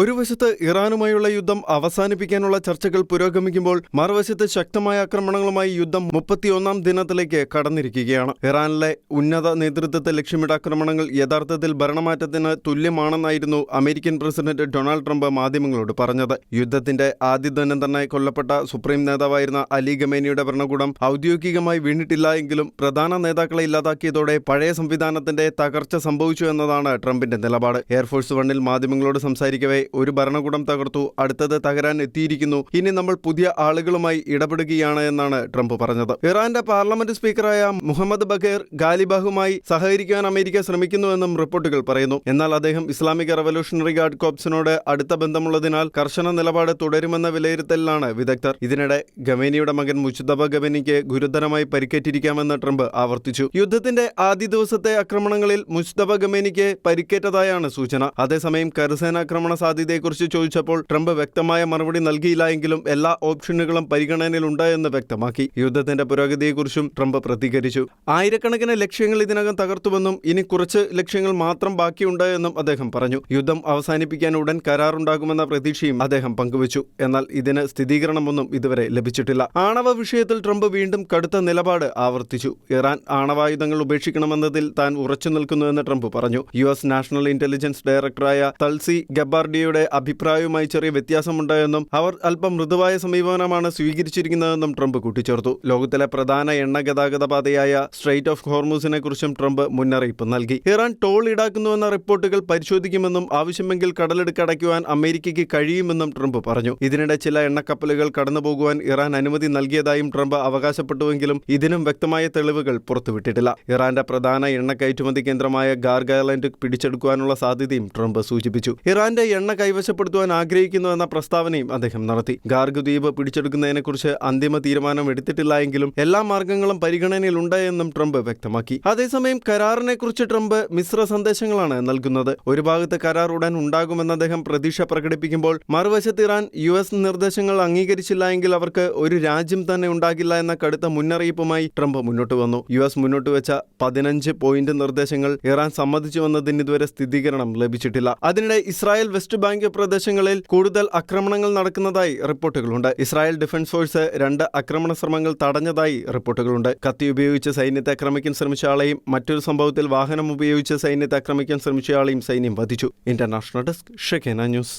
ഒരു വശത്ത് ഇറാനുമായുള്ള യുദ്ധം അവസാനിപ്പിക്കാനുള്ള ചർച്ചകൾ പുരോഗമിക്കുമ്പോൾ മറുവശത്ത് ശക്തമായ ആക്രമണങ്ങളുമായി യുദ്ധം 31-ാം ദിനത്തിലേക്ക് കടന്നിരിക്കുകയാണ്. ഇറാനിലെ ഉന്നത നേതൃത്വത്തെ ലക്ഷ്യമിട്ട ആക്രമണങ്ങൾ യഥാർത്ഥത്തിൽ ഭരണമാറ്റത്തിന് തുല്യമാണെന്നായിരുന്നു അമേരിക്കൻ പ്രസിഡന്റ് ഡൊണാൾഡ് ട്രംപ് മാധ്യമങ്ങളോട് പറഞ്ഞത്. യുദ്ധത്തിന്റെ ആദ്യ ദിനം തന്നെ കൊല്ലപ്പെട്ട സുപ്രീം നേതാവായിരുന്ന അലി ഖമേനിയുടെ ഭരണകൂടം ഔദ്യോഗികമായി വീണിട്ടില്ല എങ്കിലും പ്രധാന നേതാക്കളെ ഇല്ലാതാക്കിയതോടെ പഴയ സംവിധാനത്തിന്റെ തകർച്ച സംഭവിച്ചു എന്നതാണ് ട്രംപിന്റെ നിലപാട്. എയർഫോഴ്സ് വണ്ണിൽ മാധ്യമങ്ങളോട് സംസാരിക്കവേ ഒരു ഭരണകൂടം തകർത്തു, അടുത്തത് തകരാൻ എത്തിയിരിക്കുന്നു, ഇനി നമ്മൾ പുതിയ ആളുകളുമായി ഇടപെടുകയാണ് എന്നാണ് ട്രംപ് പറഞ്ഞത്. ഇറാന്റെ പാർലമെന്റ് സ്പീക്കറായ മുഹമ്മദ് ബഖേർ ഗാലിബാഹുമായി സഹകരിക്കാൻ അമേരിക്ക ശ്രമിക്കുന്നുവെന്നും റിപ്പോർട്ടുകൾ പറയുന്നു. എന്നാൽ അദ്ദേഹം ഇസ്ലാമിക് റവല്യൂഷണറി ഗാർഡ് കോപ്സിനോട് അടുത്ത ബന്ധമുള്ളതിനാൽ കർശന നിലപാട് തുടരുമെന്ന വിലയിരുത്തലിലാണ് വിദഗ്ധർ. ഇതിനിടെ ഖമേനിയുടെ മകൻ മുജ്തബ ഖമേനിക്ക് ഗുരുതരമായി പരിക്കേറ്റിരിക്കാമെന്ന് ട്രംപ് ആവർത്തിച്ചു. യുദ്ധത്തിന്റെ ആദ്യ ദിവസത്തെ ആക്രമണങ്ങളിൽ മുജ്തബ ഖമേനിക്ക് പരിക്കേറ്റതായാണ് സൂചന. അതേസമയം കരസേനാക്രമണ സാധ്യതയെക്കുറിച്ച് ചോദിച്ചപ്പോൾ ട്രംപ് വ്യക്തമായ മറുപടി നൽകിയില്ല എങ്കിലും എല്ലാ ഓപ്ഷനുകളും പരിഗണനയിലുണ്ട് എന്ന് വ്യക്തമാക്കി. യുദ്ധത്തിന്റെ പുരോഗതിയെക്കുറിച്ചും ട്രംപ് പ്രതികരിച്ചു. ആയിരക്കണക്കിന് ലക്ഷ്യങ്ങൾ ഇതിനകം തകർത്തുവെന്നും ഇനി കുറച്ച് ലക്ഷ്യങ്ങൾ മാത്രം ബാക്കിയുണ്ട് എന്നും അദ്ദേഹം പറഞ്ഞു. യുദ്ധം അവസാനിപ്പിക്കാൻ ഉടൻ കരാറുണ്ടാകുമെന്ന പ്രതീക്ഷയും അദ്ദേഹം പങ്കുവച്ചു. എന്നാൽ ഇതിന് സ്ഥിരീകരണമൊന്നും ഇതുവരെ ലഭിച്ചിട്ടില്ല. ആണവ വിഷയത്തിൽ ട്രംപ് വീണ്ടും കടുത്ത നിലപാട് ആവർത്തിച്ചു. ഇറാൻ ആണവായുധങ്ങൾ ഉപേക്ഷിക്കണമെന്നതിൽ താൻ ഉറച്ചു നിൽക്കുന്നുവെന്ന് ട്രംപ് പറഞ്ഞു. US നാഷണൽ ഇന്റലിജൻസ് ഡയറക്ടറായ തൾസി ഗബാർഡിയുടെ അഭിപ്രായവുമായി ചെറിയ വ്യത്യാസമുണ്ട് എന്നും അവർ അല്പം മൃദുവായ സമീപനമാണ് സ്വീകരിച്ചിരിക്കുന്നതെന്നും ട്രംപ് കൂട്ടിച്ചേർത്തു. ലോകത്തിലെ പ്രധാന എണ്ണ ഗതാഗത പാതയായ സ്ട്രെയിറ്റ് ഓഫ് ഹോർമൂസിനെ കുറിച്ചും ട്രംപ് മുന്നറിയിപ്പ് നൽകി. ഇറാൻ ടോൾ ഈടാക്കുന്നുവെന്ന റിപ്പോർട്ടുകൾ പരിശോധിക്കുമെന്നും ആവശ്യമെങ്കിൽ കടലെടുക്ക് അടയ്ക്കുവാൻ അമേരിക്കയ്ക്ക് കഴിയുമെന്നും ട്രംപ് പറഞ്ഞു. ഇതിനിടെ ചില എണ്ണക്കപ്പലുകൾ കടന്നുപോകുവാൻ ഇറാൻ അനുമതി നൽകിയതായും ട്രംപ് അവകാശപ്പെട്ടുവെങ്കിലും ഇതിനും വ്യക്തമായ തെളിവുകൾ പുറത്തുവിട്ടിട്ടില്ല. ഇറാന്റെ പ്രധാന എണ്ണ കയറ്റുമതി കേന്ദ്രമായ ഗാർഗ് ഐലൻഡ് പിടിച്ചെടുക്കുവാനുള്ള സാധ്യതയും ട്രംപ് സൂചിപ്പിച്ചു. ഇറാന്റെ എണ്ണ കൈവശപ്പെടുത്തുവാൻ ആഗ്രഹിക്കുന്നുവെന്ന പ്രസ്താവനയും അദ്ദേഹം നടത്തി. ഗാർഗ് ദ്വീപ് പിടിച്ചെടുക്കുന്നതിനെക്കുറിച്ച് അന്തിമ തീരുമാനം എടുത്തിട്ടില്ല എങ്കിലും എല്ലാ മാർഗങ്ങളും പരിഗണനയിലുണ്ട് എന്നും ട്രംപ് വ്യക്തമാക്കി. അതേസമയം കരാറിനെക്കുറിച്ച് ട്രംപ് മിശ്ര സന്ദേശങ്ങളാണ് നൽകുന്നത്. ഒരു ഭാഗത്ത് കരാർ ഉടൻ ഉണ്ടാകുമെന്ന് അദ്ദേഹം പ്രതീക്ഷ പ്രകടിപ്പിക്കുമ്പോൾ മറുവശത്ത് ഇറാൻ US നിർദ്ദേശങ്ങൾ അംഗീകരിച്ചില്ല എങ്കിൽ അവർക്ക് ഒരു രാജ്യം തന്നെ ഉണ്ടാകില്ല എന്ന കടുത്ത മുന്നറിയിപ്പുമായി ട്രംപ് മുന്നോട്ട് വന്നു. US മുന്നോട്ട് വെച്ച 15 പോയിന്റ് നിർദ്ദേശങ്ങൾ ഇറാൻ സമ്മതിച്ചുവെന്നതിന് ഇതുവരെ സ്ഥിരീകരണം ലഭിച്ചിട്ടില്ല. അതിനിടെ ഇസ്രായേൽ വെസ്റ്റ് ബാങ്ക് പ്രദേശങ്ങളിൽ കൂടുതൽ ആക്രമണങ്ങൾ നടക്കുന്നതായി റിപ്പോർട്ടുകളുണ്ട്. ഇസ്രായേൽ ഡിഫൻസ് ഫോഴ്സ് 2 ആക്രമണ ശ്രമങ്ങൾ തടഞ്ഞതായി റിപ്പോർട്ടുകളുണ്ട്. കത്തി ഉപയോഗിച്ച് സൈന്യത്തെ ആക്രമിക്കാൻ ശ്രമിച്ച ആളെയും മറ്റൊരു സംഭവത്തിൽ വാഹനം ഉപയോഗിച്ച് സൈന്യത്തെ ആക്രമിക്കാൻ ശ്രമിച്ച ആളെയും സൈന്യം വധിച്ചു. International desk ഷെഖേന news.